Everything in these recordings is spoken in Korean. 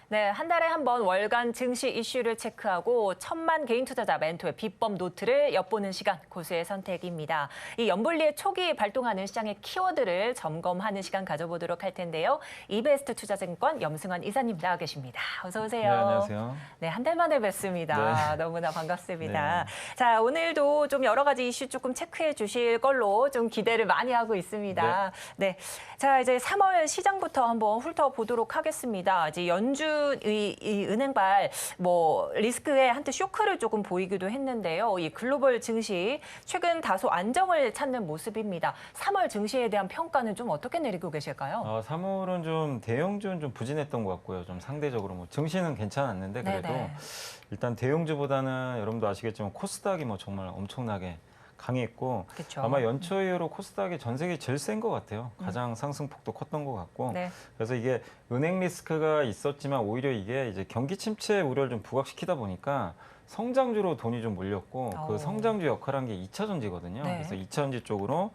네, 한 달에 한 번 월간 증시 이슈를 체크하고 1,000만 개인 투자자 멘토의 비법 노트를 엿보는 시간, 고수의 선택입니다. 이 연불리의 초기 발동하는 시장의 키워드를 점검하는 시간 가져보도록 할 텐데요. 이베스트 투자증권 염승환 이사님 나와 계십니다. 어서 오세요. 네, 안녕하세요. 네, 한 달 만에 뵙습니다. 네. 너무나 반갑습니다. 네. 자, 오늘도 좀 여러 가지 이슈 조금 체크해 주실 걸로 좀 기대를 많이 하고 있습니다. 네. 자, 이제 3월 시장부터 한번 훑어보도록 하겠습니다. 이제 연준 이 은행발 리스크에 한때 쇼크를 조금 보이기도 했는데요. 이 글로벌 증시 최근 다소 안정을 찾는 모습입니다. 3월 증시에 대한 평가는 좀 어떻게 내리고 계실까요? 3월은 좀 대형주는 좀 부진했던 것 같고요. 좀 상대적으로 증시는 괜찮았는데 그래도 네네. 일단 대형주보다는 여러분도 아시겠지만 코스닥이 정말 엄청나게 강했고 그쵸. 아마 연초 이후로 코스닥이 전 세계 제일 센 것 같아요. 가장 상승폭도 컸던 것 같고 네. 그래서 이게 은행 리스크가 있었지만 오히려 이게 이제 경기 침체 우려를 좀 부각시키다 보니까 성장주로 돈이 좀 몰렸고 그 성장주 역할한 게 2차 전지거든요. 네. 그래서 2차 전지 쪽으로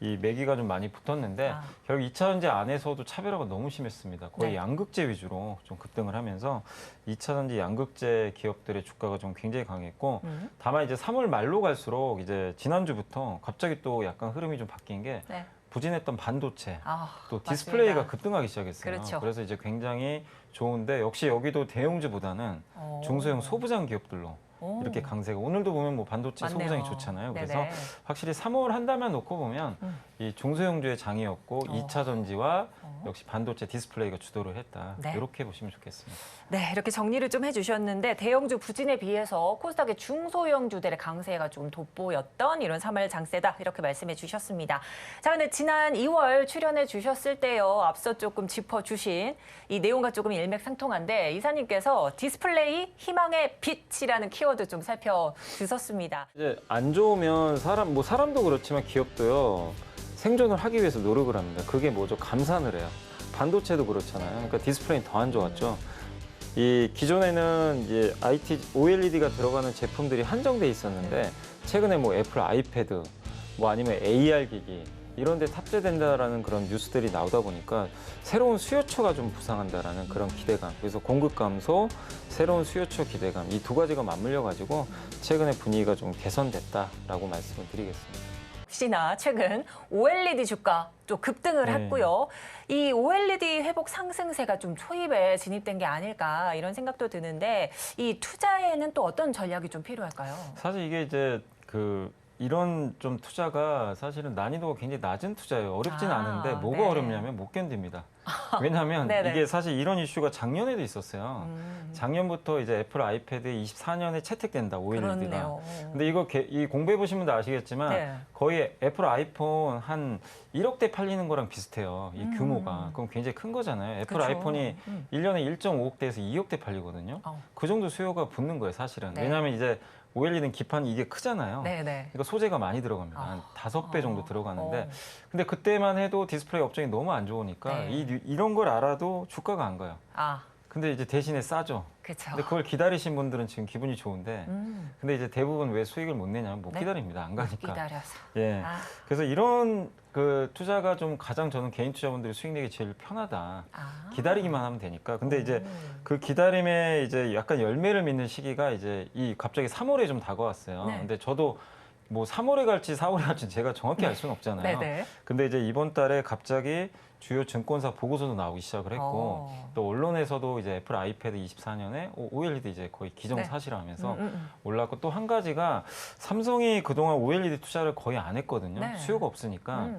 이 매기가 좀 많이 붙었는데 결국 2차 전지 안에서도 차별화가 너무 심했습니다. 거의 네. 양극재 위주로 좀 급등을 하면서 2차 전지 양극재 기업들의 주가가 좀 굉장히 강했고 다만 이제 3월 말로 갈수록 이제 지난주부터 갑자기 또 약간 흐름이 좀 바뀐 게 네. 부진했던 반도체 또 맞습니다. 디스플레이가 급등하기 시작했어요. 그렇죠. 그래서 이제 굉장히 좋은데 역시 여기도 대형주보다는 중소형 소부장 기업들로 이렇게 강세가 오늘도 보면 반도체 맞네요. 소부장이 좋잖아요. 그래서 네네. 확실히 3월 한 달만 놓고 보면 이 중소형주의 장이었고 2차 전지와 역시 반도체 디스플레이가 주도를 했다. 네. 이렇게 보시면 좋겠습니다. 네, 이렇게 정리를 좀 해주셨는데 대형주 부진에 비해서 코스닥의 중소형주들의 강세가 좀 돋보였던 이런 3월 장세다 이렇게 말씀해 주셨습니다. 자, 근데 지난 2월 출연해 주셨을 때요. 앞서 조금 짚어주신 이 내용과 조금 일맥상통한데 이사님께서 디스플레이 희망의 빛이라는 키워드 좀 살펴주셨습니다. 이제 안 좋으면 사람도 그렇지만 기업도요. 생존을 하기 위해서 노력을 합니다. 그게 뭐죠? 감산을 해요. 반도체도 그렇잖아요. 그러니까 디스플레이는 더 안 좋았죠. 이 기존에는 이제 OLED가 들어가는 제품들이 한정돼 있었는데 최근에 애플 아이패드 아니면 AR 기기 이런 데 탑재된다라는 그런 뉴스들이 나오다 보니까 새로운 수요처가 좀 부상한다라는 그런 기대감. 그래서 공급 감소, 새로운 수요처 기대감 이 두 가지가 맞물려 가지고 최근에 분위기가 좀 개선됐다라고 말씀을 드리겠습니다. 혹시나 최근 OLED 주가 좀 급등을 했고요. 이 OLED 회복 상승세가 좀 초입에 진입된 게 아닐까 이런 생각도 드는데 이 투자에는 또 어떤 전략이 좀 필요할까요? 사실 이게 이제 이런 좀 투자가 사실은 난이도가 굉장히 낮은 투자예요. 어렵진 않은데 뭐가 어렵냐면 못 견딥니다. 왜냐하면 이게 사실 이런 이슈가 작년에도 있었어요. 작년부터 이제 애플 아이패드 24년에 채택된다, OLED가. 근데 이 공부해 보신 분들 아시겠지만 거의 애플 아이폰 한 1억 대 팔리는 거랑 비슷해요. 이 규모가. 그럼 굉장히 큰 거잖아요. 애플 아이폰이 1년에 1.5억 대에서 2억 대 팔리거든요. 그 정도 수요가 붙는 거예요, 사실은. 왜냐하면 이제 OLED는 기판이 이게 크잖아요. 그러니까 소재가 많이 들어갑니다. 한 5배 정도 들어가는데 근데 그때만 해도 디스플레이 업종이 너무 안 좋으니까 이런 걸 알아도 주가가 안 가요. 근데 이제 대신에 싸죠. 그쵸. 근데 그걸 기다리신 분들은 지금 기분이 좋은데 근데 이제 대부분 왜 수익을 못 내냐면 못 기다립니다. 안 가니까. 기다려서. 예. 그래서 이런 투자가 좀 가장 저는 개인 투자분들이 수익 내기 제일 편하다. 기다리기만 하면 되니까. 근데 이제 그 기다림에 이제 약간 열매를 맺는 시기가 이제 갑자기 3월에 좀 다가왔어요. 근데 저도 3월에 갈지 4월에 갈지 제가 정확히 알 수는 없잖아요. 근데 이제 이번 달에 갑자기 주요 증권사 보고서도 나오기 시작을 했고 또 언론에서도 이제 애플 아이패드 24년에 OLED 이제 거의 기정사실화하면서 올랐고 또 한 가지가 삼성이 그동안 OLED 투자를 거의 안 했거든요. 수요가 없으니까.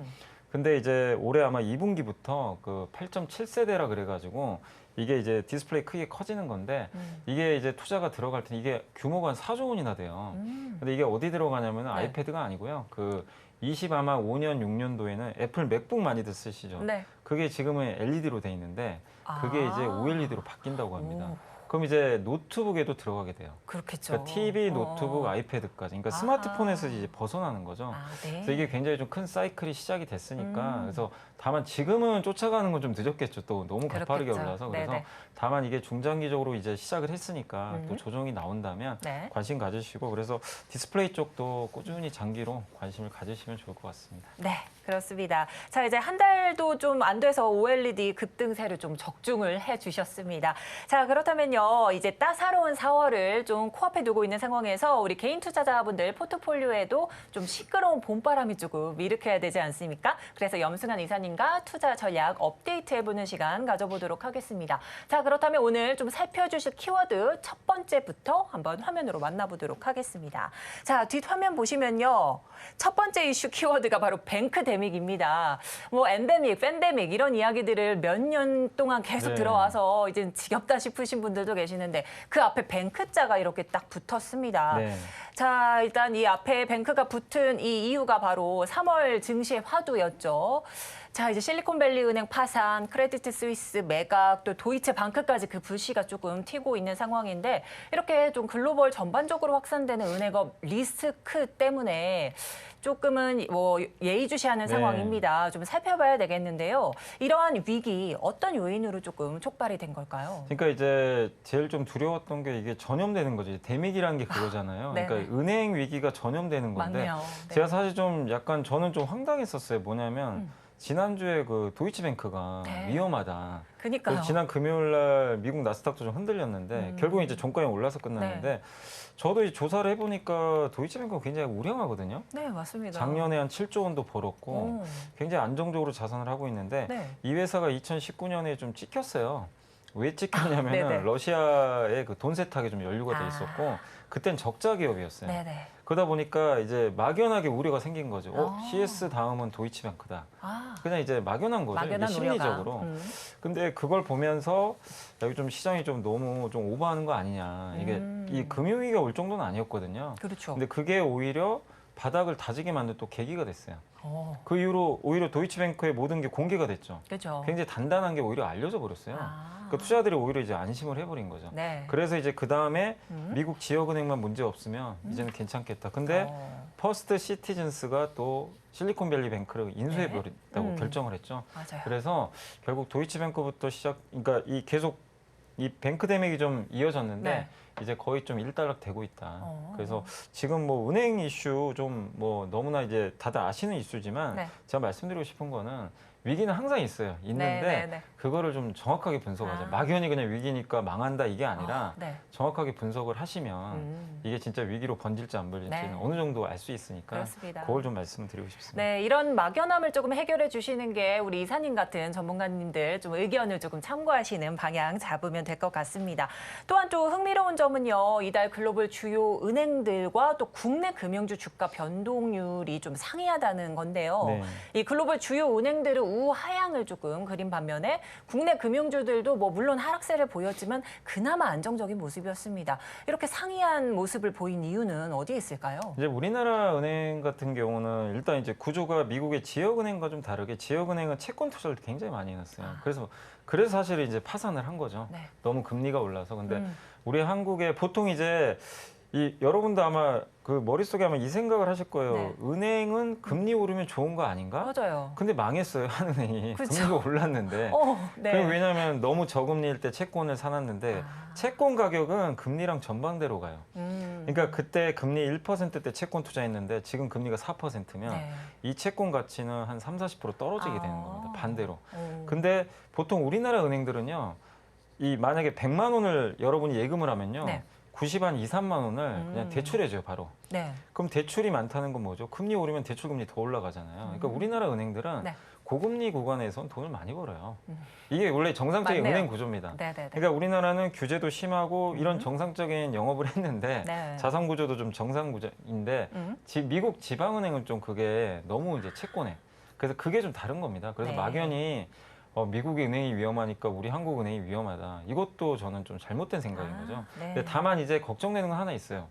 근데 이제 올해 아마 2분기부터 8.7세대라 그래가지고 이게 이제 디스플레이 크게 커지는 건데 이게 이제 투자가 들어갈 때 이게 규모가 한 4조 원이나 돼요. 근데 이게 어디 들어가냐면 아이패드가 아니고요. 아마 5년, 6년도에는 애플 맥북 많이들 쓰시죠. 그게 지금은 LED로 돼 있는데 그게 이제 OLED로 바뀐다고 합니다. 그럼 이제 노트북에도 들어가게 돼요. 그렇겠죠. 그러니까 TV, 노트북, 아이패드까지. 그러니까 스마트폰에서 이제 벗어나는 거죠. 그래서 이게 굉장히 좀 큰 사이클이 시작이 됐으니까. 그래서 다만 지금은 쫓아가는 건 좀 늦었겠죠. 또 너무 가파르게 올라서. 그래서 다만 이게 중장기적으로 이제 시작을 했으니까 또 조정이 나온다면 관심 가지시고 그래서 디스플레이 쪽도 꾸준히 장기로 관심을 가지시면 좋을 것 같습니다. 네. 그렇습니다. 자, 이제 한 달도 좀 안 돼서 OLED 급등세를 좀 적중을 해주셨습니다. 자, 그렇다면요. 이제 따사로운 4월을 좀 코앞에 두고 있는 상황에서 우리 개인 투자자분들 포트폴리오에도 좀 시끄러운 봄바람이 조금 일으켜야 되지 않습니까? 그래서 염승한 이사님과 투자 전략 업데이트해보는 시간 가져보도록 하겠습니다. 자, 그렇다면 오늘 좀 살펴주실 키워드 첫 번째부터 한번 화면으로 만나보도록 하겠습니다. 자, 뒷화면 보시면요. 첫 번째 이슈 키워드가 바로 뱅크데믹입니다. 뭐 엔데믹, 팬데믹 이런 이야기들을 몇 년 동안 계속 네. 들어와서 이제 지겹다 싶으신 분들도 계시는데 그 앞에 뱅크자가 이렇게 딱 붙었습니다. 네. 자, 일단 이 앞에 뱅크가 붙은 이 이유가 바로 3월 증시의 화두였죠. 자, 이제 실리콘밸리 은행 파산, 크레디트 스위스 매각, 또 도이체 방크까지 그 불씨가 조금 튀고 있는 상황인데 이렇게 좀 글로벌 전반적으로 확산되는 은행업 리스크 때문에 조금은 뭐 예의주시하는 네. 상황입니다. 좀 살펴봐야 되겠는데요. 이러한 위기 어떤 요인으로 조금 촉발이 된 걸까요? 그러니까 이제 제일 좀 두려웠던 게 이게 전염되는 거죠. 데믹이라는 게 그거잖아요. 네네. 그러니까 은행 위기가 전염되는 건데 맞네요. 네. 제가 사실 좀 약간 저는 좀 황당했었어요. 뭐냐면 지난주에 그 도이치뱅크가 네. 위험하다. 그러니까요. 그래서 지난 금요일 날 미국 나스닥도 좀 흔들렸는데 결국은 이제 종가에 올라서 끝났는데 저도 이 조사를 해보니까 도이치뱅크가 굉장히 우량하거든요. 네, 맞습니다. 작년에 한 7조 원도 벌었고 오. 굉장히 안정적으로 자산을 하고 있는데 네. 이 회사가 2019년에 좀 찍혔어요. 왜 찍혔냐면은 네네. 러시아의 그 돈 세탁에 좀 연루가 돼 아. 있었고 그땐 적자 기업이었어요. 네네. 그러다 보니까 이제 막연하게 우려가 생긴 거죠. 아. CS 다음은 도이치뱅크다. 아, 그냥 이제 막연한 거죠. 이게 막연한 심리적으로. 우려가. 근데 그걸 보면서 여기 좀 시장이 좀 너무 좀 오버하는 거 아니냐. 이게 이 금융위기가 올 정도는 아니었거든요. 그렇죠. 근데 그게 오히려 바닥을 다지게 만든 또 계기가 됐어요. 그 이후로 오히려 도이치뱅크의 모든 게 공개가 됐죠. 그렇죠. 굉장히 단단한 게 오히려 알려져 버렸어요. 아. 그 투자자들이 오히려 이제 안심을 해버린 거죠. 네. 그래서 이제 그 다음에 음. 미국 지역은행만 문제 없으면 이제는 괜찮겠다. 근데 퍼스트 시티즌스가 또 실리콘밸리 뱅크를 인수해버린다고 네. 결정을 했죠. 맞아요. 그래서 결국 도이치뱅크부터 그러니까 이 계속 이 뱅크데믹이 좀 이어졌는데 네. 이제 거의 좀 일단락되고 있다. 어. 그래서 지금 뭐 은행 이슈 좀 뭐 너무나 이제 다들 아시는 이슈지만 네. 제가 말씀드리고 싶은 거는 위기는 항상 있어요. 있는데 네, 네. 그거를 좀 정확하게 분석하자. 아. 막연히 그냥 위기니까 망한다 이게 아니라 네. 정확하게 분석을 하시면 이게 진짜 위기로 번질지 안 번질지는 네. 어느 정도 알 수 있으니까 그렇습니다. 그걸 좀 말씀드리고 싶습니다. 네, 이런 막연함을 조금 해결해 주시는 게 우리 이사님 같은 전문가님들 좀 의견을 조금 참고하시는 방향 잡으면 될 것 같습니다. 또한 또 흥미로운 점은요, 이달 글로벌 주요 은행들과 또 국내 금융주 주가 변동률이 좀 상이하다는 건데요. 네. 이 글로벌 주요 은행들은 우하향을 조금 그린 반면에 국내 금융주들도 뭐 물론 하락세를 보였지만 그나마 안정적인 모습이었습니다. 이렇게 상이한 모습을 보인 이유는 어디에 있을까요? 이제 우리나라 은행 같은 경우는 일단 이제 구조가 미국의 지역은행과 좀 다르게 지역은행은 채권 투자를 굉장히 많이 해놨어요. 그래서 사실 이제 파산을 한 거죠. 네. 너무 금리가 올라서. 근데 우리 한국에 보통 이제 이 여러분도 아마 그 머릿속에 아마 이 생각을 하실 거예요. 네. 은행은 금리 오르면 좋은 거 아닌가? 맞아요. 근데 망했어요, 한은행이. 그쵸. 금리가 올랐는데. 네. 그리고 왜냐하면 너무 저금리일 때 채권을 사놨는데 채권 가격은 금리랑 전방대로 가요. 그러니까 그때 금리 1%대 채권 투자했는데 지금 금리가 4%면 네. 이 채권 가치는 한 30~40% 떨어지게 되는 겁니다. 반대로. 오. 근데 보통 우리나라 은행들은요. 이 만약에 100만 원을 여러분이 예금을 하면요. 네. 90한 2, 3만 원을 그냥 대출해줘요, 바로. 네. 그럼 대출이 많다는 건 뭐죠? 금리 오르면 대출 금리 더 올라가잖아요. 그러니까 우리나라 은행들은 네. 고금리 구간에선 돈을 많이 벌어요. 이게 원래 정상적인 맞네요. 은행 구조입니다. 네네네. 그러니까 우리나라는 규제도 심하고 이런 정상적인 영업을 했는데 네. 자산 구조도 좀 정상 구조인데 미국 지방은행은 좀 그게 너무 이제 채권에 그래서 그게 좀 다른 겁니다. 그래서 네. 막연히 미국의 은행이 위험하니까 우리 한국 은행이 위험하다. 이것도 저는 좀 잘못된 생각인 거죠. 네. 근데 다만 이제 걱정되는 건 하나 있어요.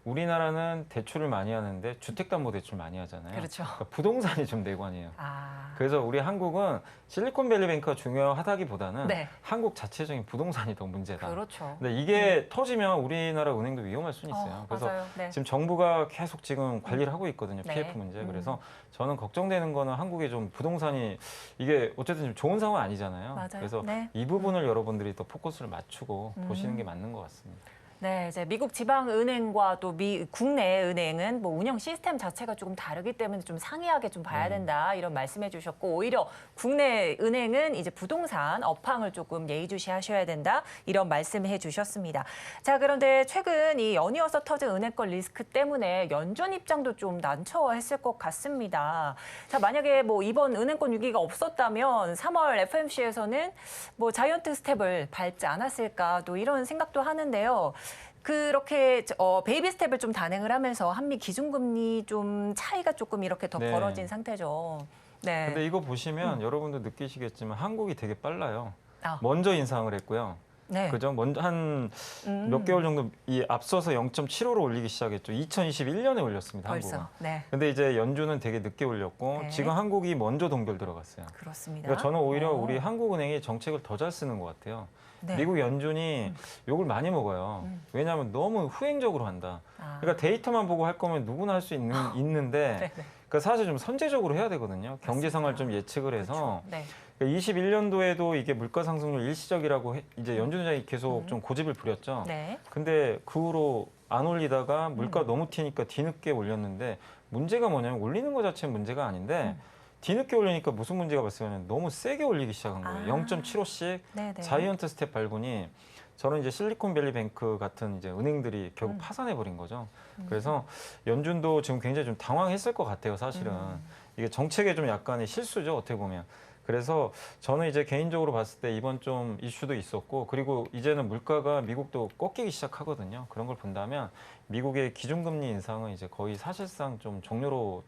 우리나라는 대출을 많이 하는데 주택담보대출 많이 하잖아요. 그렇죠. 그러니까 부동산이 좀 내관이에요. 아. 그래서 우리 한국은 실리콘밸리뱅크가 중요하다기보다는 네. 한국 자체적인 부동산이 더 문제다. 그렇죠. 근데 이게 터지면 우리나라 은행도 위험할 수는 있어요. 그래서 맞아요. 네. 지금 정부가 계속 지금 관리를 하고 있거든요. 네. PF 문제. 그래서 저는 걱정되는 거는 한국의 좀 부동산이 이게 어쨌든 좀 좋은 상황 아니잖아요. 맞아요. 그래서 네. 이 부분을 여러분들이 더 포커스를 맞추고 보시는 게 맞는 것 같습니다. 네, 이제 미국 지방은행과 또 국내 은행은 뭐 운영 시스템 자체가 조금 다르기 때문에 좀 상이하게 좀 봐야 된다 이런 말씀해 주셨고 오히려 국내 은행은 이제 부동산 업황을 조금 예의주시하셔야 된다 이런 말씀해 주셨습니다. 자, 그런데 최근 이 연이어서 터진 은행권 리스크 때문에 연준 입장도 좀 난처했을 것 같습니다. 자, 만약에 뭐 이번 은행권 위기가 없었다면 3월 FOMC에서는 뭐 자이언트 스텝을 밟지 않았을까 또 이런 생각도 하는데요. 그렇게 베이비 스텝을 좀 단행을 하면서 한미 기준금리 좀 차이가 조금 이렇게 더 네. 벌어진 상태죠. 네. 근데 이거 보시면 여러분도 느끼시겠지만 한국이 되게 빨라요. 아, 먼저 인상을 했고요. 네. 그죠? 먼저 한 몇 개월 정도 앞서서 0.75로 올리기 시작했죠. 2021년에 올렸습니다. 벌써. 한국은. 네. 근데 이제 연준은 되게 늦게 올렸고 네. 지금 한국이 먼저 동결 들어갔어요. 그렇습니다. 그러니까 저는 오히려 어. 우리 한국은행이 정책을 더 잘 쓰는 것 같아요. 네. 미국 연준이 욕을 많이 먹어요. 왜냐하면 너무 후행적으로 한다. 아. 그러니까 데이터만 보고 할 거면 누구나 할 수 있는데 네, 네. 그러니까 사실 좀 선제적으로 해야 되거든요. 경제 상황을 좀 예측을 해서 네. 21년도에도 이게 물가 상승률 일시적이라고 이제 연준 의장이 계속 좀 고집을 부렸죠. 네. 근데 그 후로 안 올리다가 물가 너무 튀니까 뒤늦게 올렸는데 문제가 뭐냐면 올리는 것 자체는 문제가 아닌데 뒤늦게 올리니까 무슨 문제가 발생하냐면 너무 세게 올리기 시작한 거예요. 아. 0.75씩 네, 네. 자이언트 스텝 밟으니 저는 이제 실리콘밸리 뱅크 같은 이제 은행들이 결국 파산해 버린 거죠. 그래서 연준도 지금 굉장히 좀 당황했을 것 같아요, 사실은. 이게 정책의 좀 약간의 실수죠, 어떻게 보면. 그래서 저는 이제 개인적으로 봤을 때 이번 좀 이슈도 있었고 그리고 이제는 물가가 미국도 꺾이기 시작하거든요. 그런 걸 본다면 미국의 기준금리 인상은 이제 거의 사실상 좀 종료로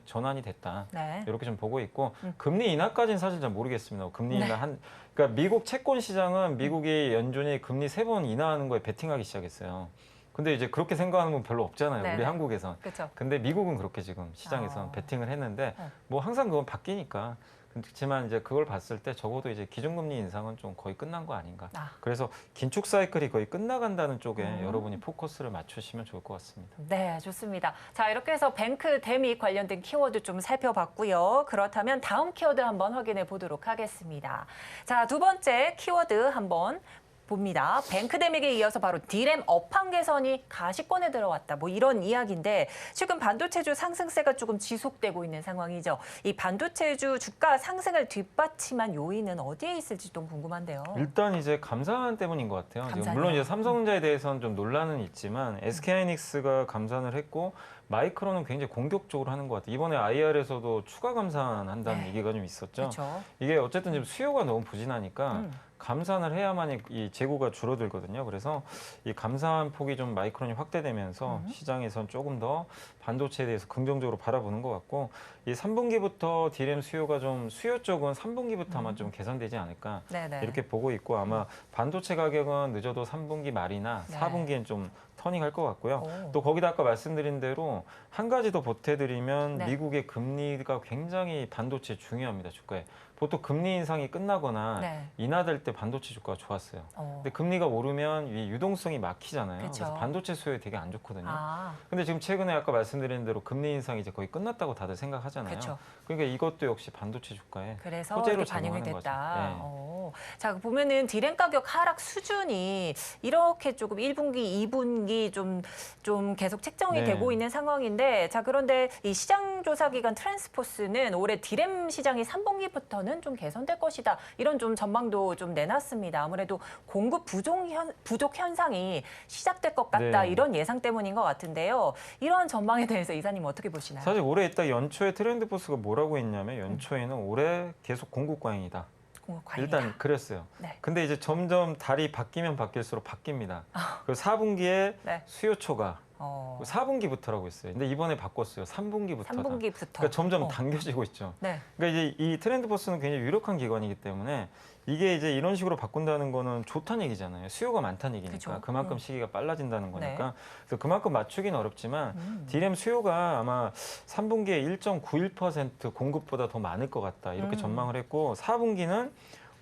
전환이 됐다. 네. 이렇게 좀 보고 있고 금리 인하까지는 사실 잘 모르겠습니다. 금리 인하 그러니까 미국 채권 시장은 미국이 연준이 금리 3번 인하하는 거에 베팅하기 시작했어요. 근데 이제 그렇게 생각하는 건 별로 없잖아요. 네네. 우리 한국에선. 그렇죠. 근데 미국은 그렇게 지금 시장에선 베팅을 했는데 뭐 항상 그건 바뀌니까. 그렇지만 이제 그걸 봤을 때 적어도 이제 기준금리 인상은 좀 거의 끝난 거 아닌가. 그래서 긴축 사이클이 거의 끝나간다는 쪽에 여러분이 포커스를 맞추시면 좋을 것 같습니다. 네, 좋습니다. 자, 이렇게 해서 뱅크 데믹 관련된 키워드 좀 살펴봤고요. 그렇다면 다음 키워드 한번 확인해 보도록 하겠습니다. 자, 두 번째 키워드 한번 봅니다. 뱅크데믹에 이어서 바로 디램 업황 개선이 가시권에 들어왔다. 뭐 이런 이야기인데 최근 반도체주 상승세가 조금 지속되고 있는 상황이죠. 이 반도체주 주가 상승을 뒷받침한 요인은 어디에 있을지 좀 궁금한데요. 일단 이제 감산 때문인 것 같아요. 지금 감산이요? 물론 이제 삼성전자에 대해서는 좀 논란은 있지만 SK하이닉스가 감산을 했고 마이크론은 굉장히 공격적으로 하는 것 같아요. 이번에 IR에서도 추가 감산한다는 얘기가 좀 있었죠. 그렇죠. 이게 어쨌든 지금 수요가 너무 부진하니까 감산을 해야만 이 재고가 줄어들거든요. 그래서 이 감산 폭이 좀 마이크론이 확대되면서 시장에선 조금 더 반도체에 대해서 긍정적으로 바라보는 것 같고 이 3분기부터 디램 수요가 좀 수요 쪽은 3분기부터 아마 좀 개선되지 않을까 네네. 이렇게 보고 있고 아마 반도체 가격은 늦어도 3분기 말이나 네. 4분기엔 좀 터닝할 것 같고요. 오. 또 거기다 아까 말씀드린 대로 한 가지 더 보태드리면 네. 미국의 금리가 굉장히 반도체 중요합니다. 주가에. 보통 금리 인상이 끝나거나 네. 인하될 때 반도체 주가가 좋았어요. 근데 금리가 오르면 이 유동성이 막히잖아요. 그쵸. 그래서 반도체 수요에 되게 안 좋거든요. 아, 근데 지금 최근에 아까 말씀드린 대로 금리 인상이 이제 거의 끝났다고 다들 생각하잖아요. 그쵸. 그러니까 이것도 역시 반도체 주가에 그래서 호재로 이렇게 반영이 작용하는 됐다. 거죠. 네. 자, 보면은 디램 가격 하락 수준이 이렇게 조금 1분기, 2분기 좀 계속 책정이 네. 되고 있는 상황인데, 자, 그런데 이 시장 조사 기관 트랜스포스는 올해 디램 시장이 3분기부터는 좀 개선될 것이다. 이런 좀 전망도 좀 내놨습니다. 아무래도 공급 부족 현상이 시작될 것 같다. 네. 이런 예상 때문인 것 같은데요. 이런 전망에 대해서 이사님 어떻게 보시나요? 사실 올해 딱 연초에 트렌드 포스가 뭐라고 했냐면 연초에는 올해 계속 공급 과잉이다. 공급 과잉이다. 일단 그랬어요. 네. 근데 이제 점점 달이 바뀌면 바뀔수록 바뀝니다. 그 4분기에 네. 수요 초가 어, 4분기부터라고 했어요. 근데 이번에 바꿨어요. 3분기부터다. 3분기부터. 그러니까 점점 당겨지고 있죠. 네. 그러니까 이제 이 트렌드 포스는 굉장히 유력한 기관이기 때문에 이게 이제 이런 식으로 바꾼다는 거는 좋다는 얘기잖아요. 수요가 많다는 얘기니까 그쵸. 그만큼 시기가 빨라진다는 거니까. 네. 그래서 그만큼 맞추기는 어렵지만 디램 수요가 아마 3분기에 1.91% 공급보다 더 많을 것 같다. 이렇게 전망을 했고 4분기는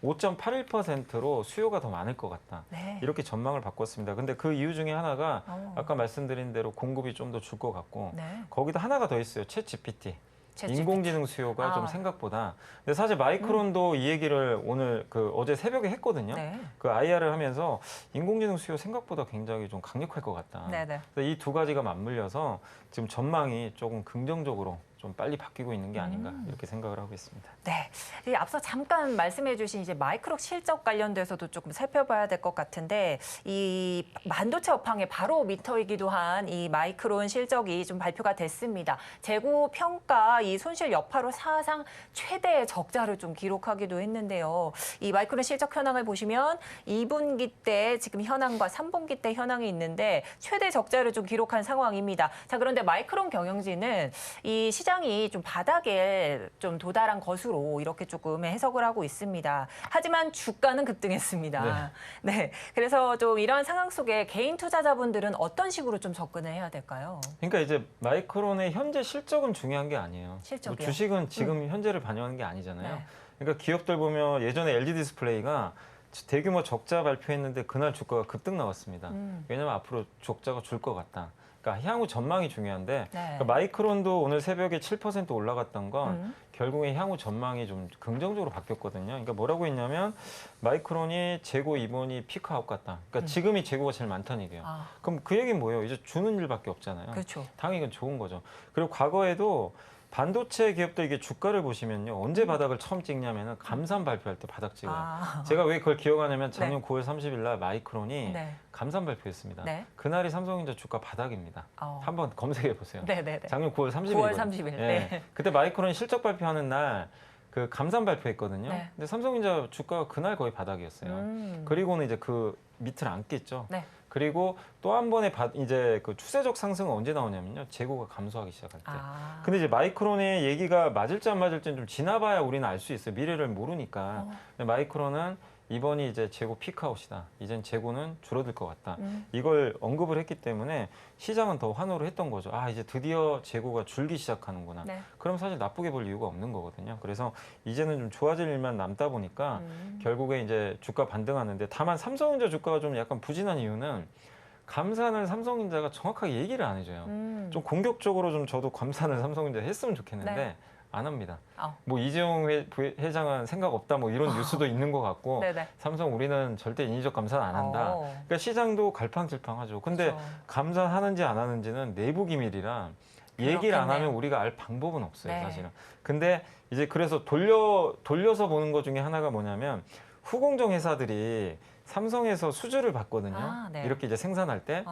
5.81%로 수요가 더 많을 것 같다. 네. 이렇게 전망을 바꿨습니다. 근데 그 이유 중에 하나가 아까 말씀드린 대로 공급이 좀 더 줄 것 같고 네. 거기다 하나가 더 있어요. 챗 GPT. 인공지능 수요가 좀 생각보다. 근데 사실 마이크론도 이 얘기를 오늘 어제 새벽에 했거든요. 네. 그 IR을 하면서 인공지능 수요 생각보다 굉장히 좀 강력할 것 같다. 네네. 이 두 가지가 맞물려서 지금 전망이 조금 긍정적으로 좀 빨리 바뀌고 있는 게 아닌가 이렇게 생각을 하고 있습니다. 네, 이 앞서 잠깐 말씀해주신 이제 마이크론 실적 관련돼서도 조금 살펴봐야 될 것 같은데 이 반도체 업황의 바로 미터이기도 한 이 마이크론 실적이 좀 발표가 됐습니다. 재고 평가 이 손실 여파로 사상 최대의 적자를 좀 기록하기도 했는데요. 이 마이크론 실적 현황을 보시면 2분기 때 지금 현황과 3분기 때 현황이 있는데 최대 적자를 좀 기록한 상황입니다. 자, 그런데 마이크론 경영진은 이 시장이 좀 바닥에 좀 도달한 것으로 이렇게 조금 해석을 하고 있습니다. 하지만 주가는 급등했습니다. 네. 그래서 좀 이러한 상황 속에 개인 투자자분들은 어떤 식으로 좀 접근을 해야 될까요? 그러니까 이제 마이크론의 현재 실적은 중요한 게 아니에요. 실적이요? 뭐 주식은 지금 현재를 반영하는 게 아니잖아요. 네. 그러니까 기업들 보면 예전에 LG 디스플레이가 대규모 적자 발표했는데 그날 주가가 급등 나왔습니다. 왜냐하면 앞으로 적자가 줄 것 같다. 그러니까 향후 전망이 중요한데 네. 그러니까 마이크론도 오늘 새벽에 7% 올라갔던 건 결국에 향후 전망이 좀 긍정적으로 바뀌었거든요. 그러니까 뭐라고 했냐면 마이크론이 재고 이번이 피크아웃 같다. 그러니까 지금이 재고가 제일 많다는 얘기예요. 그럼 그 얘기는 뭐예요? 이제 주는 일밖에 없잖아요. 그렇죠. 당연히 이건 좋은 거죠. 그리고 과거에도 반도체 기업들 이게 주가를 보시면요. 언제 바닥을 처음 찍냐면은 감산 발표할 때 바닥 찍어요. 제가 왜 그걸 기억하냐면 작년 9월 30일 날 마이크론이 감산 발표했습니다. 그날이 삼성전자 주가 바닥입니다. 한번 검색해 보세요. 작년 9월 30일. 9월 30일. 네. 그때 마이크론이 실적 발표하는 날 그 감산 발표했거든요. 근데 삼성전자 주가가 그날 거의 바닥이었어요. 그리고는 이제 그 밑을 안 깼죠. 그리고 또 한 번의 이제 그 추세적 상승은 언제 나오냐면요. 재고가 감소하기 시작할 때. 근데 이제 마이크론의 얘기가 맞을지 안 맞을지는 좀 지나봐야 우리는 알 수 있어요. 미래를 모르니까. 근데 마이크론은 이번이 이제 재고 피크아웃이다. 이젠 재고는 줄어들 것 같다. 이걸 언급을 했기 때문에 시장은 더 환호를 했던 거죠. 아, 이제 드디어 재고가 줄기 시작하는구나. 그럼 사실 나쁘게 볼 이유가 없는 거거든요. 그래서 이제는 좀 좋아질 일만 남다 보니까 결국에 이제 주가 반등하는데 다만 삼성전자 주가가 좀 약간 부진한 이유는 감산을 삼성전자가 정확하게 얘기를 안 해줘요. 좀 공격적으로 좀 저도 감산을 삼성전자 했으면 좋겠는데 안 합니다. 뭐 이재용 회장은 생각 없다 뭐 이런 뉴스도 있는 것 같고 삼성 우리는 절대 인위적 감산 안 한다. 그러니까 시장도 갈팡질팡하죠. 근데 감산하는지 안 하는지는 내부 기밀이라 얘기를 안 하면 우리가 알 방법은 없어요, 사실은. 근데 이제 그래서 돌려서 보는 것 중에 하나가 뭐냐면 후공정 회사들이 삼성에서 수주를 받거든요. 이렇게 이제 생산할 때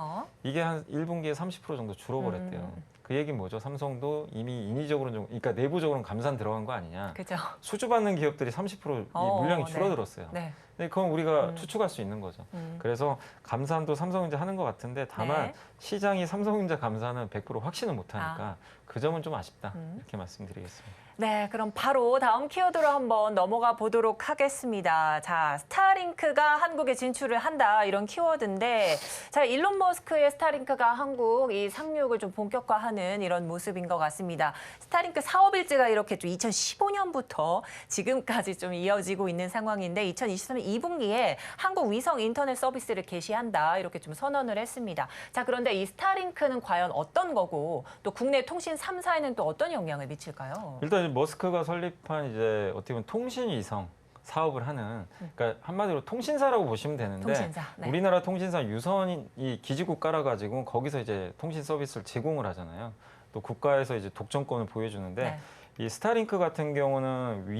이게 한 1분기에 30% 정도 줄어버렸대요. 그 얘기는 뭐죠? 삼성도 이미 인위적으로는 좀, 그러니까 내부적으로는 감산 들어간 거 아니냐. 그죠. 수주받는 기업들이 30% 이 물량이 줄어들었어요. 근데 그건 우리가 추측할 수 있는 거죠. 그래서 감산도 삼성전자 하는 것 같은데 다만 시장이 삼성전자 감산은 100% 확신은 못하니까 그 점은 좀 아쉽다. 이렇게 말씀드리겠습니다. 네, 그럼 바로 다음 키워드로 한번 넘어가 보도록 하겠습니다. 자, 스타링크가 한국에 진출을 한다 이런 키워드인데, 자, 일론 머스크의 스타링크가 한국 이 상륙을 좀 본격화하는 이런 모습인 것 같습니다. 스타링크 사업 일지가 이렇게 좀 2015년부터 지금까지 좀 이어지고 있는 상황인데, 2023년 2분기에 한국 위성 인터넷 서비스를 개시한다 이렇게 좀 선언을 했습니다. 자, 그런데 이 스타링크는 과연 어떤 거고, 또 국내 통신 3사에는 또 어떤 영향을 미칠까요? 일단 머스크가 설립한 이제 어떻게 보면 통신 위성 사업을 하는, 그러니까 한마디로 통신사라고 보시면 되는데, 통신사, 우리나라 통신사 유선이 기지국 깔아가지고 거기서 이제 통신 서비스를 제공을 하잖아요. 또 국가에서 이제 독점권을 보여주는데 이 스타링크 같은 경우는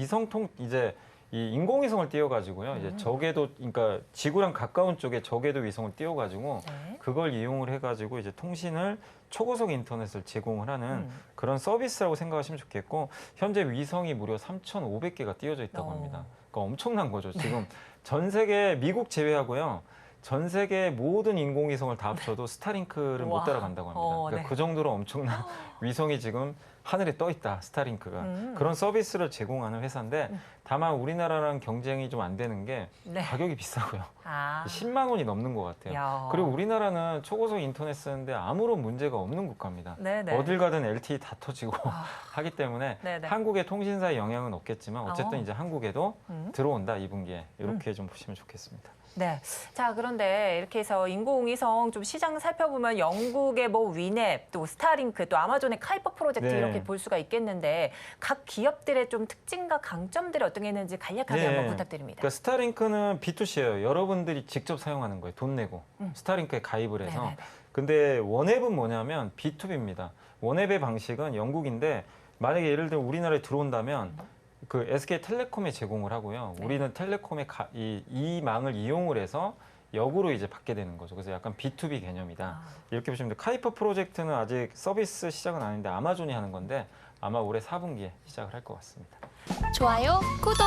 이제 이 인공위성을 띄워가지고요. 이제 적외도, 그러니까 지구랑 가까운 쪽에 적외도 위성을 띄워가지고 그걸 이용을 해가지고 이제 통신을 초고속 인터넷을 제공을 하는 그런 서비스라고 생각하시면 좋겠고, 현재 위성이 무려 3,500개가 띄워져 있다고 합니다. 그러니까 엄청난 거죠. 지금 전 세계 미국 제외하고요. 전 세계 모든 인공위성을 다 합쳐도 스타링크를 못 따라간다고 합니다. 그러니까 그 정도로 엄청난 위성이 지금 하늘에 떠 있다, 스타링크가. 그런 서비스를 제공하는 회사인데 다만 우리나라랑 경쟁이 좀 안 되는 게 가격이 비싸고요. 10만 원이 넘는 것 같아요. 그리고 우리나라는 초고속 인터넷 쓰는데 아무런 문제가 없는 국가입니다. 어딜 가든 LTE 다 터지고 하기 때문에 한국의 통신사의 영향은 없겠지만 어쨌든 이제 한국에도 들어온다, 2분기에. 이렇게 좀 보시면 좋겠습니다. 네. 자, 그런데 이렇게 해서 인공위성 좀 시장 살펴보면 영국의 뭐 위냅, 또 스타링크, 또 아마존의 카이퍼 프로젝트 네. 이렇게 볼 수가 있겠는데 각 기업들의 좀 특징과 강점들이 어떤 게 있는지 간략하게 네. 한번 부탁드립니다. 그러니까 스타링크는 B2C예요. 여러분들이 직접 사용하는 거예요. 돈 내고 스타링크에 가입을 해서. 네네네. 근데 원앱은 뭐냐면 B2B입니다. 원앱의 방식은 영국인데 만약에 예를 들어 우리나라에 들어온다면 그 SK텔레콤에 제공을 하고요. 네. 우리는 텔레콤의 이 망을 이용을 해서 역으로 이제 받게 되는 거죠. 그래서 약간 B2B 개념이다. 이렇게 보시면 돼요. 카이퍼 프로젝트는 아직 서비스 시작은 아닌데 아마존이 하는 건데 아마 올해 4분기에 시작을 할 것 같습니다. 좋아요, 구독!